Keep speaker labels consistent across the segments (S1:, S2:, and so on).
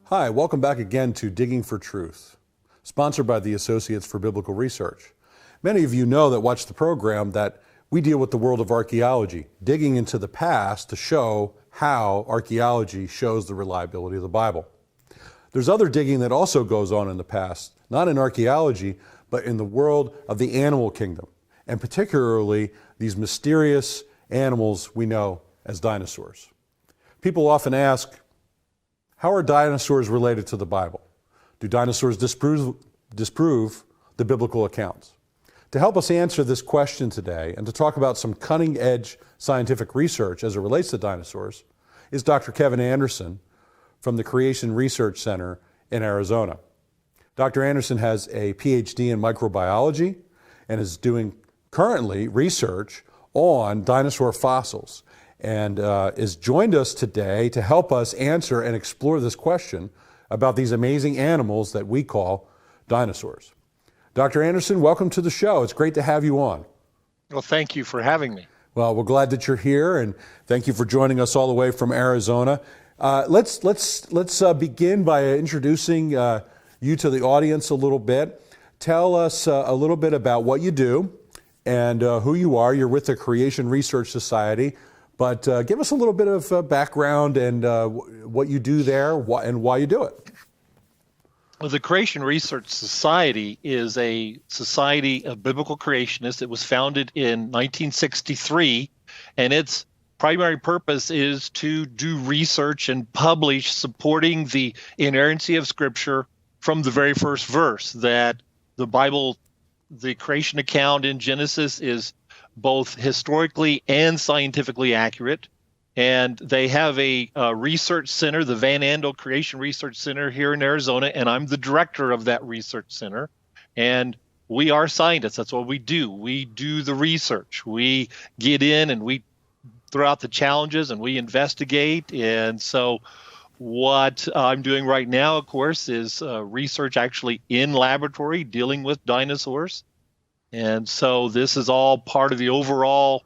S1: Hi, welcome back again to Digging for Truth, sponsored by the Associates for Biblical Research. Many of you know that watch the program that we deal with the world of archaeology, digging into the past to show how archaeology shows the reliability of the Bible. There's other digging that also goes on in the past, not in archaeology, but in the world of the animal kingdom, and particularly these mysterious animals we know as dinosaurs. People often ask, how are dinosaurs related to the Bible? Do dinosaurs disprove the biblical accounts? To help us answer this question today and to talk about some cutting-edge scientific research as it relates to dinosaurs is Dr. Kevin Anderson from the Creation Research Center in Arizona. Dr. Anderson has a PhD in microbiology and is doing currently research on dinosaur fossils, and has joined us today to help us answer and explore this question about these amazing animals that we call dinosaurs. Dr. Anderson, welcome to the show. It's great to have you on.
S2: Well, thank you for having me.
S1: Well, we're glad that you're here, and thank you for joining us all the way from Arizona. Let's begin by introducing you to the audience a little bit. Tell us a little bit about what you do and who you are. You're with the Creation Research Society. But give us a little bit of background and what you do there and why you do it.
S2: Well, the Creation Research Society is a society of biblical creationists. It was founded in 1963, and its primary purpose is to do research and publish supporting the inerrancy of Scripture from the very first verse, that the Bible, the creation account in Genesis, is both historically and scientifically accurate. And they have a research center, the Van Andel Creation Research Center here in Arizona, and I'm the director of that research center. And we are scientists. That's what we do. We do the research. We get in and we throw out the challenges and we investigate. And so what I'm doing right now, of course, is research actually in laboratory dealing with dinosaurs. And so this is all part of the overall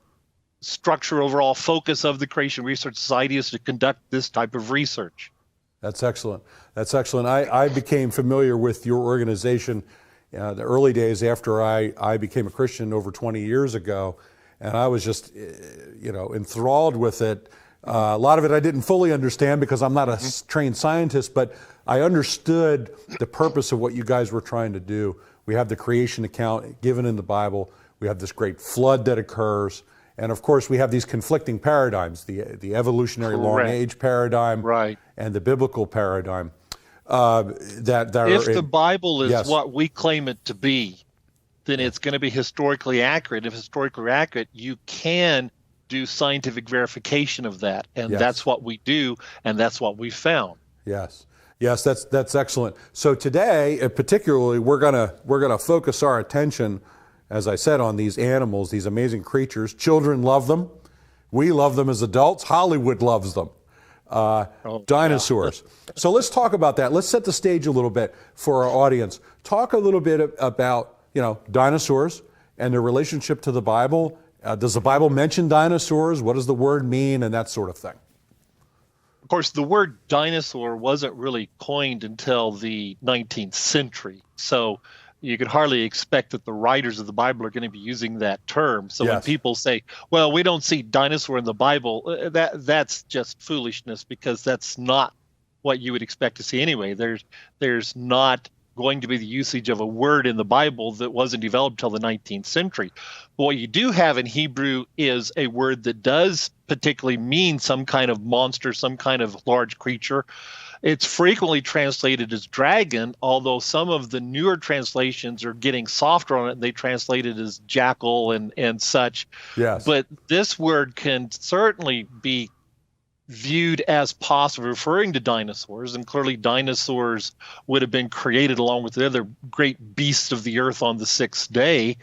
S2: structure, overall focus of the Creation Research Society is to conduct this type of research.
S1: That's excellent. That's excellent. I became familiar with your organization the early days after I became a Christian over 20 years ago, and I was just, enthralled with it. A lot of it I didn't fully understand because I'm not a trained scientist, but I understood the purpose of what you guys were trying to do. We have the creation account given in the Bible. We have this great flood that occurs. And of course, we have these conflicting paradigms, the evolutionary long age paradigm,
S2: right,
S1: and the biblical paradigm.
S2: If the Bible is what we claim it to be, then it's going to be historically accurate. If historically accurate, you can do scientific verification of that. And that's what we do, and that's what we found.
S1: Yes. Yes, that's excellent. So today, particularly, we're gonna focus our attention, as I said, on these animals, these amazing creatures. Children love them. We love them as adults. Hollywood loves them. Dinosaurs. Yeah. So let's talk about that. Let's set the stage a little bit for our audience. Talk a little bit about dinosaurs and their relationship to the Bible. Does the Bible mention dinosaurs? What does the word mean, and that sort of thing?
S2: Of course, the word dinosaur wasn't really coined until the 19th century. So you could hardly expect that the writers of the Bible are going to be using that term. So when people say, well, we don't see dinosaur in the Bible, that's just foolishness, because that's not what you would expect to see anyway. There's not going to be the usage of a word in the Bible that wasn't developed until the 19th century. But what you do have in Hebrew is a word that does particularly mean some kind of monster, some kind of large creature. It's frequently translated as dragon, although some of the newer translations are getting softer on it, and they translate it as jackal and such.
S1: Yes.
S2: But this word can certainly be viewed as possible referring to dinosaurs, and clearly dinosaurs would have been created along with the other great beasts of the earth on the sixth day.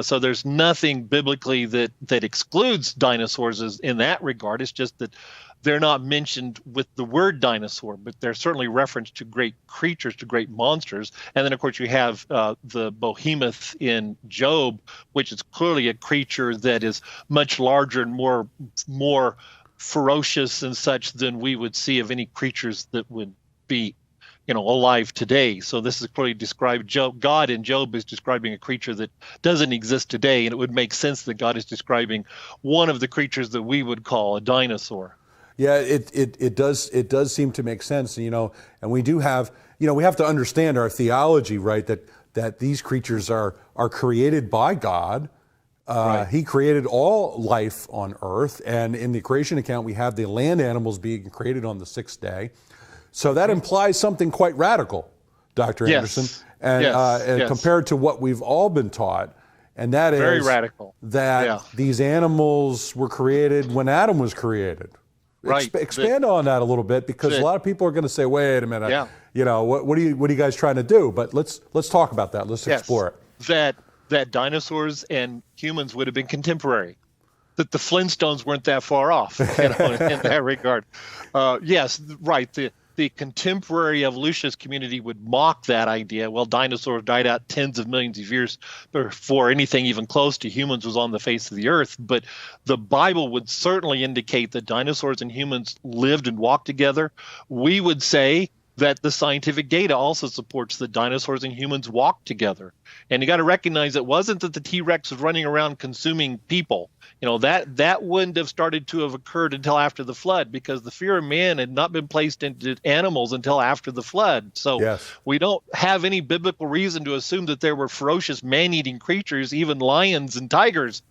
S2: So there's nothing biblically that excludes dinosaurs in that regard. It's just that they're not mentioned with the word dinosaur, but they're certainly referenced to great creatures, to great monsters. And then, of course, you have the behemoth in Job, which is clearly a creature that is much larger and more ferocious and such than we would see of any creatures that would be alive today. So this is clearly described. God in Job is describing a creature that doesn't exist today, and it would make sense that God is describing one of the creatures that we would call a dinosaur.
S1: Yeah, it does seem to make sense, and we do have, we have to understand our theology, right? That these creatures are created by God.
S2: Right.
S1: He created all life on earth, and in the creation account, we have the land animals being created on the sixth day. So that implies something quite radical, Dr.
S2: Yes.
S1: Anderson, and
S2: Yes.
S1: compared to what we've all been taught, and that is
S2: Very radical.
S1: that these animals were created when Adam was created.
S2: Right.
S1: Expand on that a little bit, because a lot of people are going to say, "Wait a minute, what are you guys trying to do?" But let's talk about that. Let's explore it.
S2: That dinosaurs and humans would have been contemporary. That the Flintstones weren't that far off, in that regard. Yes, right. The contemporary evolutionist community would mock that idea. Well, dinosaurs died out tens of millions of years before anything even close to humans was on the face of the earth. But the Bible would certainly indicate that dinosaurs and humans lived and walked together. We would say that the scientific data also supports that dinosaurs and humans walked together. And you got to recognize it wasn't that the T-Rex was running around consuming people. That wouldn't have started to have occurred until after the flood, because the fear of man had not been placed into animals until after the flood. So we don't have any biblical reason to assume that there were ferocious man-eating creatures, even lions and tigers,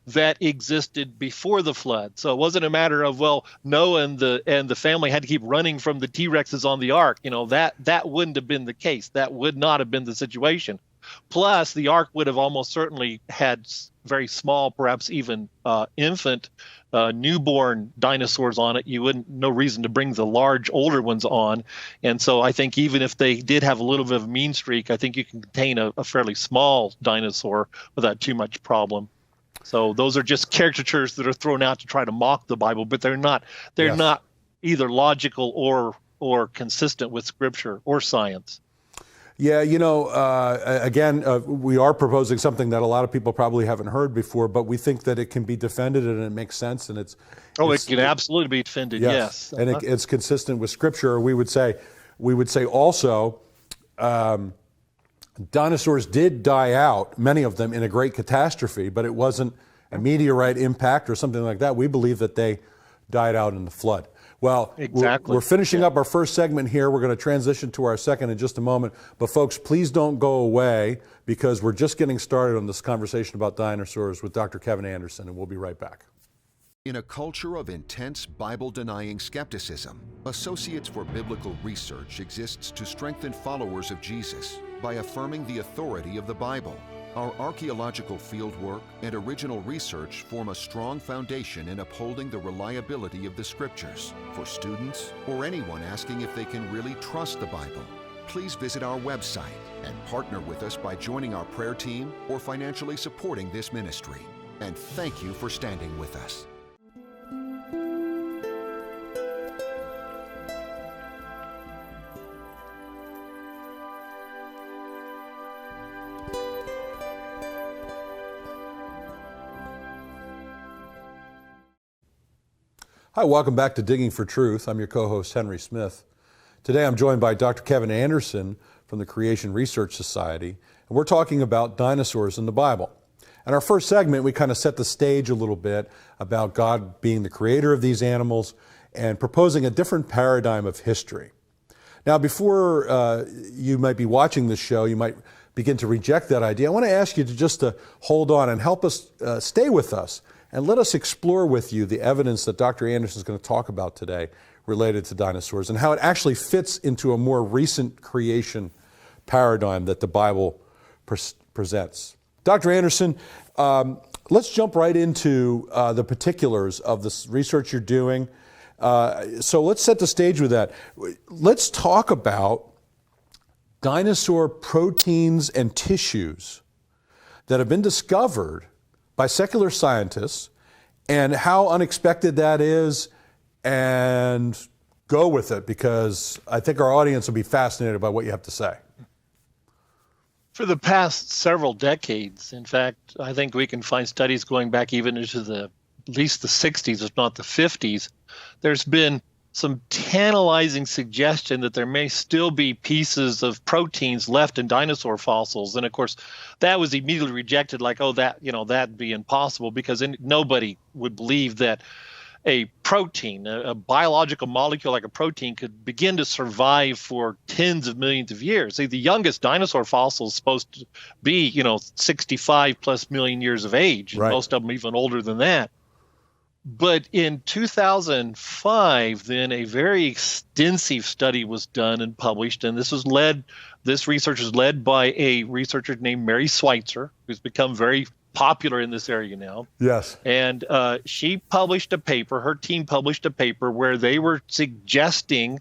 S2: that existed before the flood. So it wasn't a matter of, Noah and the family had to keep running from the T-Rexes on the ark. That wouldn't have been the case. That would not have been the situation. Plus, the ark would have almost certainly had very small, perhaps even infant, newborn dinosaurs on it. You wouldn't, no reason to bring the large, older ones on. And so I think even if they did have a little bit of a mean streak, I think you can contain a fairly small dinosaur without too much problem. So those are just caricatures that are thrown out to try to mock the Bible, but they're not either logical or consistent with Scripture or science.
S1: Yeah, again, we are proposing something that a lot of people probably haven't heard before, but we think that it can be defended and it makes sense, and it
S2: can absolutely be defended. Yes.
S1: And it's consistent with Scripture. We would say also, dinosaurs did die out, many of them in a great catastrophe, but it wasn't a meteorite impact or something like that. We believe that they died out in the flood. Well,
S2: exactly.
S1: We're finishing up our first segment here. We're going to transition to our second in just a moment. But folks, please don't go away, because we're just getting started on this conversation about dinosaurs with Dr. Kevin Anderson, and we'll be right back.
S3: In a culture of intense Bible-denying skepticism, Associates for Biblical Research exists to strengthen followers of Jesus by affirming the authority of the Bible. Our archaeological fieldwork and original research form a strong foundation in upholding the reliability of the Scriptures. For students or anyone asking if they can really trust the Bible, please visit our website and partner with us by joining our prayer team or financially supporting this ministry. And thank you for standing with us.
S1: Hi, welcome back to Digging for Truth. I'm your co-host, Henry Smith. Today I'm joined by Dr. Kevin Anderson from the Creation Research Society, and we're talking about dinosaurs in the Bible. In our first segment, we kind of set the stage a little bit about God being the creator of these animals and proposing a different paradigm of history. Now, before you might be watching this show, you might begin to reject that idea. I want to ask you to hold on and help us stay with us. And let us explore with you the evidence that Dr. Anderson is going to talk about today related to dinosaurs and how it actually fits into a more recent creation paradigm that the Bible presents. Dr. Anderson, let's jump right into the particulars of this research you're doing. So let's set the stage with that. Let's talk about dinosaur proteins and tissues that have been discovered by secular scientists, and how unexpected that is, and go with it, because I think our audience will be fascinated by what you have to say.
S2: For the past several decades, in fact, I think we can find studies going back even into at least the 60s, if not the 50s, there's been some tantalizing suggestion that there may still be pieces of proteins left in dinosaur fossils. And of course, that was immediately rejected, like, oh, that'd be impossible, because nobody would believe that a protein, a biological molecule like a protein, could begin to survive for tens of millions of years. See, the youngest dinosaur fossil is supposed to be, 65 plus million years of age.
S1: Right.
S2: Most of them even older than that. But in 2005, then a very extensive study was done and published, and this research was led by a researcher named Mary Schweitzer, who's become very popular in this area now.
S1: Yes.
S2: And she published a paper, her team published a paper where they were suggesting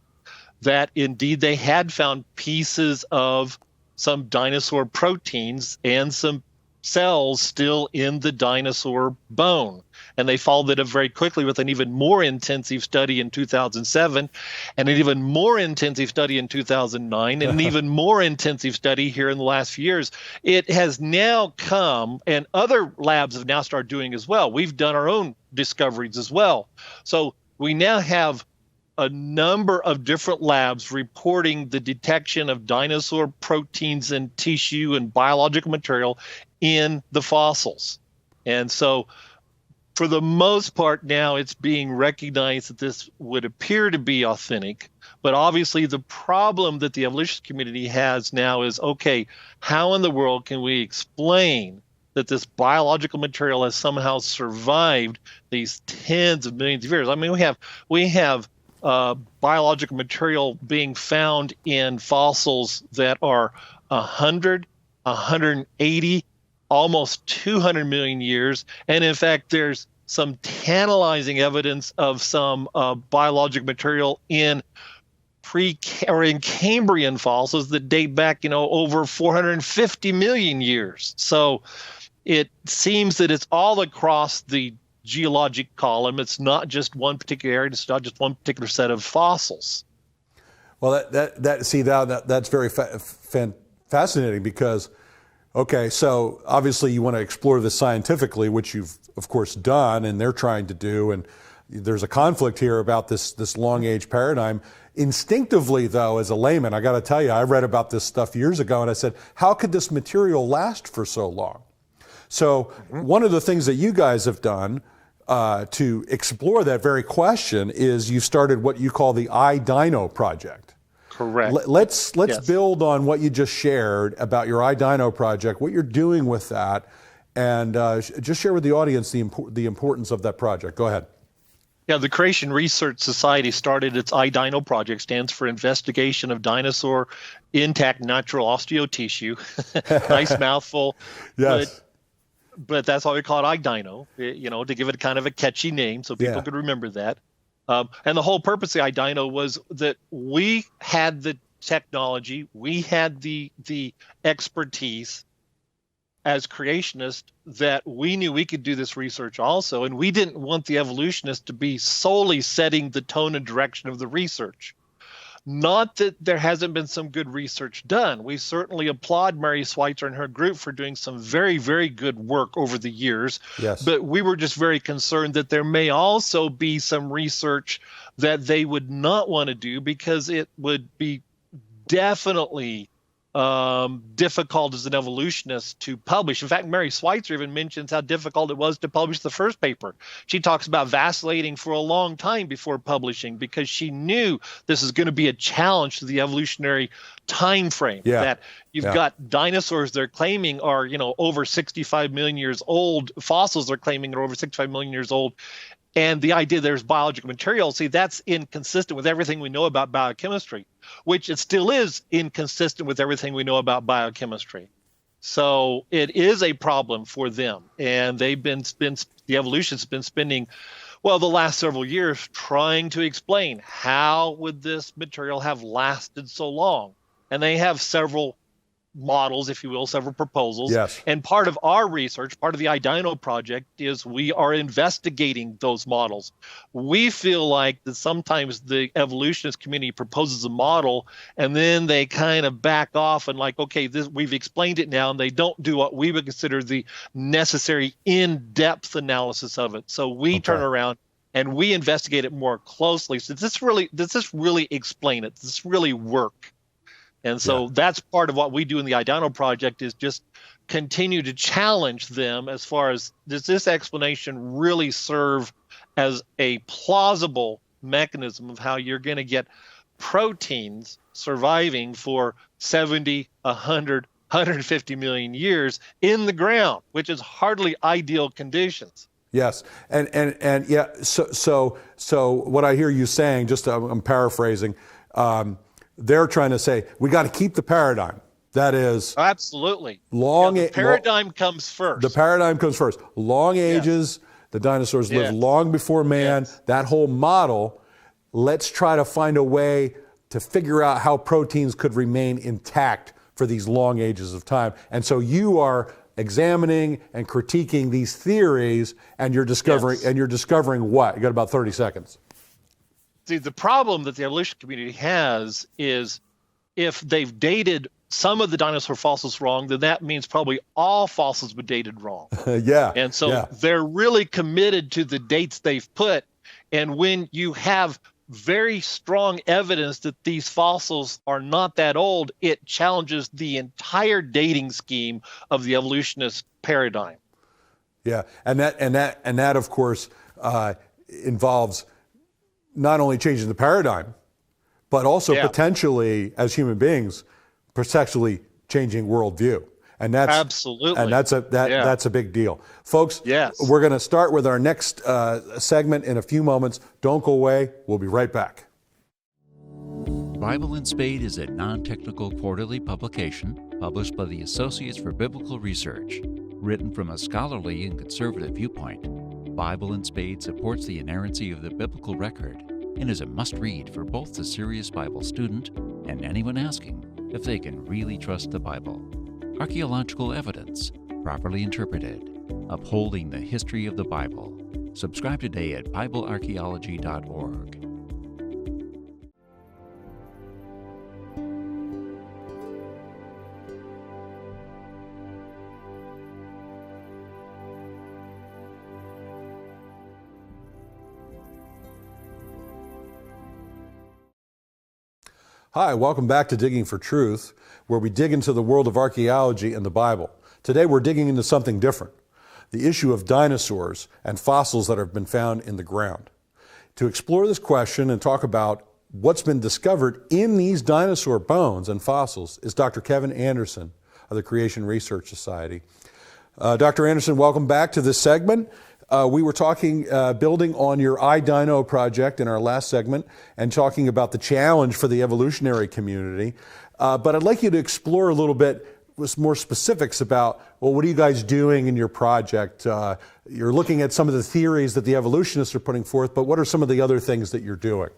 S2: that indeed they had found pieces of some dinosaur proteins and some cells still in the dinosaur bone. And they followed it up very quickly with an even more intensive study in 2007, and an even more intensive study in 2009, and an even more intensive study here in the last few years. It has now come, and other labs have now started doing as well. We've done our own discoveries as well. So we now have a number of different labs reporting the detection of dinosaur proteins and tissue and biological material in the fossils. And so for the most part now, it's being recognized that this would appear to be authentic. But obviously the problem that the evolutionist community has now is, okay, how in the world can we explain that this biological material has somehow survived these tens of millions of years? I mean, we have biological material being found in fossils that are 100, 180, almost 200 million years. And in fact, there's some tantalizing evidence of some biological material in Cambrian fossils that date back, over 450 million years. So it seems that it's all across the geologic column. It's not just one particular area. It's not just one particular set of fossils.
S1: Well, that's very fascinating, because, okay, so obviously you want to explore this scientifically, which you've of course done, and they're trying to do, and there's a conflict here about this long age paradigm. Instinctively, though, as a layman, I got to tell you, I read about this stuff years ago, and I said, how could this material last for so long? So one of the things that you guys have done to explore that very question is you started what you call the iDino project.
S2: Correct.
S1: Let's
S2: Yes.
S1: build on what you just shared about your iDino project, what you're doing with that, and just share with the audience the importance of that project. Go ahead.
S2: Yeah, the Creation Research Society started its iDino project, stands for Investigation of Dinosaur Intact Natural Osteotissue. Nice mouthful.
S1: Yes.
S2: But that's why we call it iDino, to give it kind of a catchy name so people could remember that. And the whole purpose of iDino was that we had the technology, we had the expertise as creationists, that we knew we could do this research also, and we didn't want the evolutionists to be solely setting the tone and direction of the research. Not that there hasn't been some good research done. We certainly applaud Mary Schweitzer and her group for doing some very, very good work over the years.
S1: Yes.
S2: But we were just very concerned that there may also be some research that they would not want to do, because it would be definitely difficult as an evolutionist to publish. In fact, Mary Schweitzer even mentions how difficult it was to publish the first paper. She talks about vacillating for a long time before publishing, because she knew this is going to be a challenge to the evolutionary time frame.
S1: Yeah.
S2: That you've got dinosaurs they're claiming are, over 65 million years old. Fossils they're claiming are over 65 million years old. And the idea there's biological material, see, that's inconsistent with everything we know about biochemistry, which it still is inconsistent with everything we know about biochemistry. So it is a problem for them. And the evolutionists have been spending, the last several years trying to explain how would this material have lasted so long. And they have several models, if you will, several proposals.
S1: Yes.
S2: And part of our research, part of the iDino project, is we are investigating those models. We feel like that sometimes the evolutionist community proposes a model and then they kind of back off and okay, we've explained it now, and they don't do what we would consider the necessary in-depth analysis of it. So we turn around and we investigate it more closely. So does this really explain it? Does this really work? And so that's part of what we do in the iDino project, is just continue to challenge them as far as, does this explanation really serve as a plausible mechanism of how you're going to get proteins surviving for 70, 100, 150 million years in the ground, which is hardly ideal conditions.
S1: Yes, and yeah. So what I hear you saying, just I'm paraphrasing, they're trying to say we got to keep the paradigm. That is
S2: absolutely
S1: the
S2: paradigm comes first.
S1: The paradigm comes first. Long ages. Yes. The dinosaurs lived long before man. Yes. That whole model. Let's try to find a way to figure out how proteins could remain intact for these long ages of time. And so you are examining and critiquing these theories, and you're discovering what? You got about 30 seconds.
S2: See, the problem that the evolution community has is, if they've dated some of the dinosaur fossils wrong, then that means probably all fossils were dated wrong. And so they're really committed to the dates they've put. And when you have very strong evidence that these fossils are not that old, it challenges the entire dating scheme of the evolutionist paradigm.
S1: Yeah, and that of course involves not only changing the paradigm, but also potentially, as human beings, potentially changing worldview. And that's
S2: absolutely,
S1: and that's a big deal, folks.
S2: Yes,
S1: we're going to start with our next segment in a few moments. Don't go away. We'll be right back.
S4: Bible and Spade is a non-technical quarterly publication published by the Associates for Biblical Research. Written from a scholarly and conservative viewpoint, Bible and Spade supports the inerrancy of the biblical record and is a must-read for both the serious Bible student and anyone asking if they can really trust the Bible. Archaeological evidence, properly interpreted, upholding the history of the Bible. Subscribe today at BibleArchaeology.org.
S1: Hi, welcome back to Digging for Truth, where we dig into the world of archaeology and the Bible. Today we're digging into something different, the issue of dinosaurs and fossils that have been found in the ground. To explore this question and talk about what's been discovered in these dinosaur bones and fossils is Dr. Kevin Anderson of the Creation Research Society. Dr. Anderson, welcome back to this segment. We were talking, building on your iDino project in our last segment and talking about the challenge for the evolutionary community. But I'd like you to explore a little bit with more specifics about, well, what are you guys doing in your project? You're looking at some of the theories that the evolutionists are putting forth, but what are some of the other things that you're doing?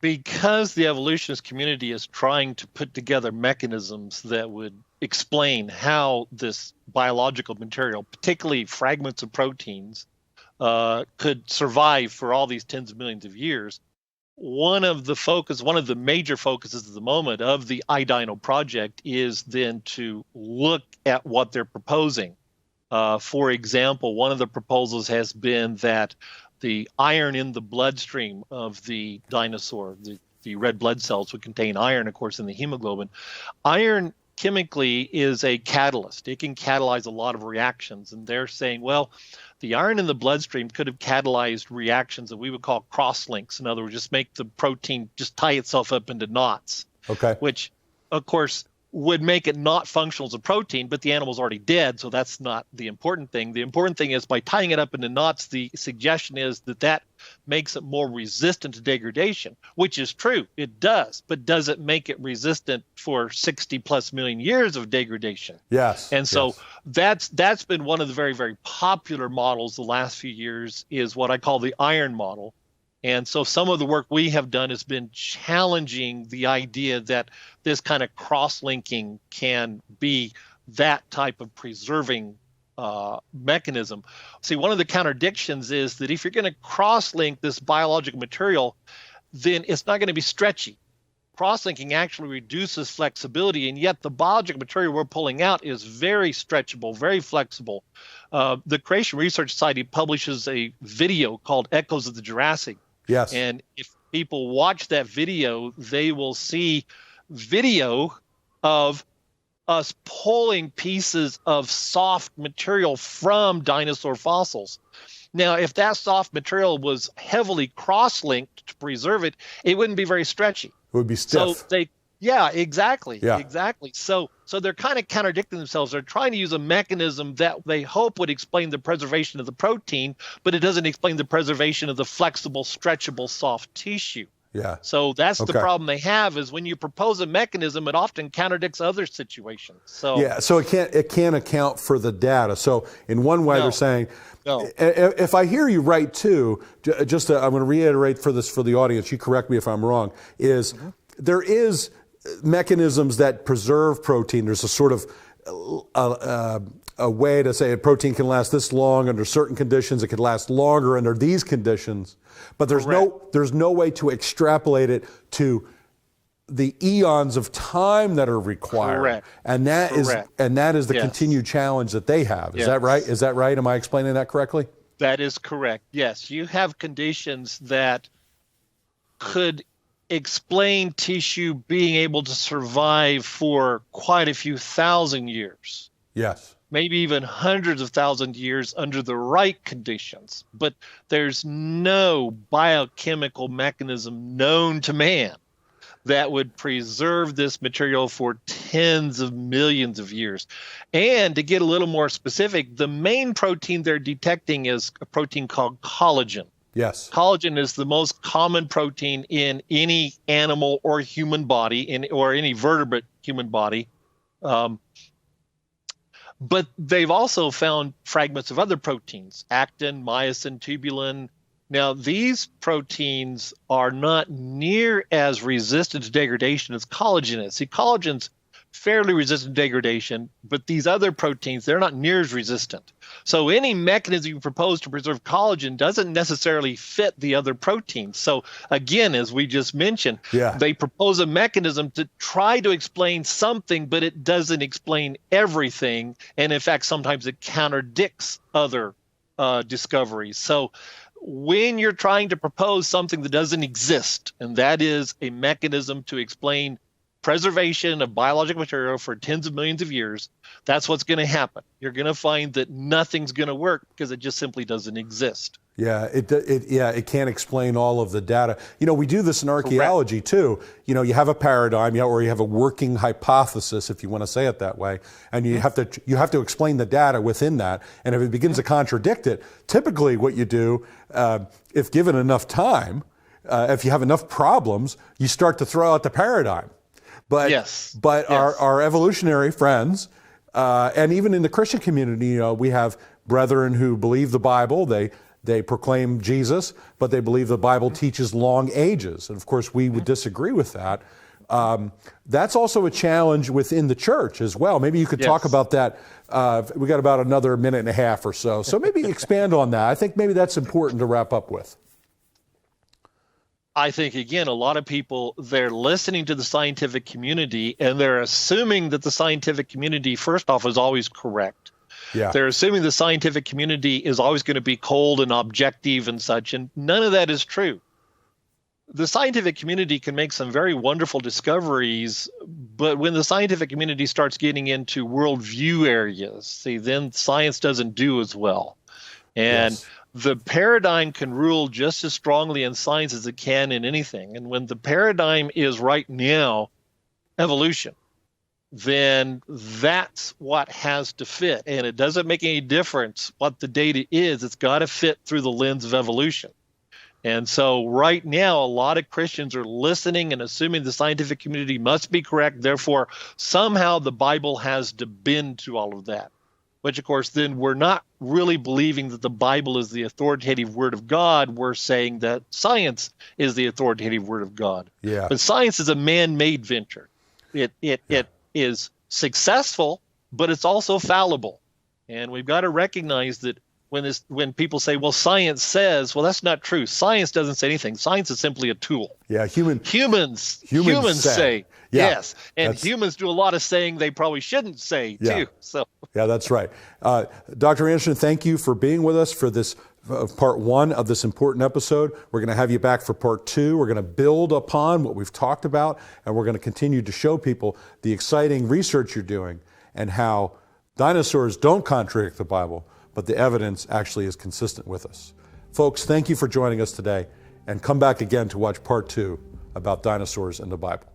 S2: Because the evolutionist community is trying to put together mechanisms that would explain how this biological material, particularly fragments of proteins, could survive for all these tens of millions of years, one of the major focuses at the moment of the iDino project is then to look at what they're proposing. For example, one of the proposals has been that the iron in the bloodstream of the dinosaur, the red blood cells would contain iron, of course, in the hemoglobin. Iron chemically is a catalyst. It can catalyze a lot of reactions. And they're saying, well, the iron in the bloodstream could have catalyzed reactions that we would call cross-links. In other words, just make the protein just tie itself up into knots.
S1: Okay.
S2: Which, of course, would make it not functional as a protein, but the animal's already dead, so that's not the important thing. The important thing is by tying it up into knots, the suggestion is that makes it more resistant to degradation, which is true. It does. But does it make it resistant for 60 plus million years of degradation?
S1: Yes.
S2: And so that's been one of the very, very popular models the last few years, is what I call the iron model. And so some of the work we have done has been challenging the idea that this kind of cross-linking can be that type of preserving mechanism. See, one of the contradictions is that if you're going to cross-link this biological material, then it's not going to be stretchy. cross-linking actually reduces flexibility, and yet the biological material we're pulling out is very stretchable, very flexible. The Creation Research Society publishes a video called Echoes of the Jurassic.
S1: Yes.
S2: And if people watch that video, they will see video of us pulling pieces of soft material from dinosaur fossils. Now, if that soft material was heavily cross-linked to preserve it, it wouldn't be very stretchy.
S1: It would be stiff.
S2: So exactly.
S1: Yeah.
S2: Exactly. So they're kind of contradicting themselves. They're trying to use a mechanism that they hope would explain the preservation of the protein, but it doesn't explain the preservation of the flexible, stretchable, soft tissue.
S1: Yeah.
S2: So that's the
S1: Okay.
S2: problem they have, is when you propose a mechanism, it often contradicts other situations. So
S1: Yeah, so it can't account for the data. So in one way,
S2: No.
S1: they're saying,
S2: No.
S1: if I hear you right too, I'm going to reiterate for the audience. You correct me if I'm wrong. There is mechanisms that preserve protein. There's a sort of a way to say a protein can last this long under certain conditions. It could last longer under these conditions. But there's no way to extrapolate it to the eons of time that are required.
S2: Correct.
S1: And that is the
S2: Yes.
S1: continued challenge that they have. Is
S2: Yes.
S1: that right? Is that right? Am I explaining that correctly?
S2: that is correct. Yes, you have conditions that could explain tissue being able to survive for quite a few thousand years.
S1: Yes.
S2: Maybe even hundreds of thousand years under the right conditions. But there's no biochemical mechanism known to man that would preserve this material for tens of millions of years. And to get a little more specific, the main protein they're detecting is a protein called collagen.
S1: Yes.
S2: Collagen is the most common protein in any animal or human body, or any vertebrate human body. But they've also found fragments of other proteins, actin, myosin, tubulin. Now, these proteins are not near as resistant to degradation as collagen is. See, collagen's fairly resistant to degradation, but these other proteins, they're not near as resistant. So any mechanism you propose to preserve collagen doesn't necessarily fit the other proteins. So again, as we just mentioned, they propose a mechanism to try to explain something, but it doesn't explain everything. And in fact, sometimes it contradicts other discoveries. So when you're trying to propose something that doesn't exist, and that is a mechanism to explain preservation of biological material for tens of millions of years, that's what's going to happen. You're going to find that nothing's going to work because it just simply doesn't exist.
S1: Yeah, it can't explain all of the data. You know, we do this in archaeology too. You know, you have a paradigm, or you have a working hypothesis, if you want to say it that way, and you have to explain the data within that. And if it begins to contradict it, typically what you do, if given enough time, if you have enough problems, you start to throw out the paradigm. But our evolutionary friends, and even in the Christian community, you know, we have brethren who believe the Bible. They proclaim Jesus, but they believe the Bible teaches long ages. And of course, we would disagree with that. That's also a challenge within the church as well. Maybe you could talk about that. We got about another minute and a half or so. So maybe expand on that. I think maybe that's important to wrap up with.
S2: I think, again, a lot of people, they're listening to the scientific community and they're assuming that the scientific community, first off, is always correct.
S1: Yeah.
S2: They're assuming the scientific community is always going to be cold and objective and such, and none of that is true. The scientific community can make some very wonderful discoveries, but when the scientific community starts getting into worldview areas, see, then science doesn't do as well. And the paradigm can rule just as strongly in science as it can in anything. And when the paradigm is right now evolution, then that's what has to fit. And it doesn't make any difference what the data is. It's got to fit through the lens of evolution. And so right now, a lot of Christians are listening and assuming the scientific community must be correct. Therefore, somehow the Bible has to bend to all of that. Which, of course, then we're not really believing that the Bible is the authoritative word of God. We're saying that science is the authoritative word of God.
S1: Yeah.
S2: But science is a man-made venture. It is successful, but it's also fallible. And we've got to recognize that when people say, well, science says, well, that's not true. Science doesn't say anything. Science is simply a tool.
S1: Yeah,
S2: humans say.
S1: Yeah,
S2: yes, and humans do a lot of saying they probably shouldn't say too. So
S1: yeah, that's right. Dr. Anderson, thank you for being with us for this part one of this important episode. We're going to have you back for part two. We're going to build upon what we've talked about, and we're going to continue to show people the exciting research you're doing and how dinosaurs don't contradict the Bible, but the evidence actually is consistent with us. Folks, thank you for joining us today, and come back again to watch part two about dinosaurs and the Bible.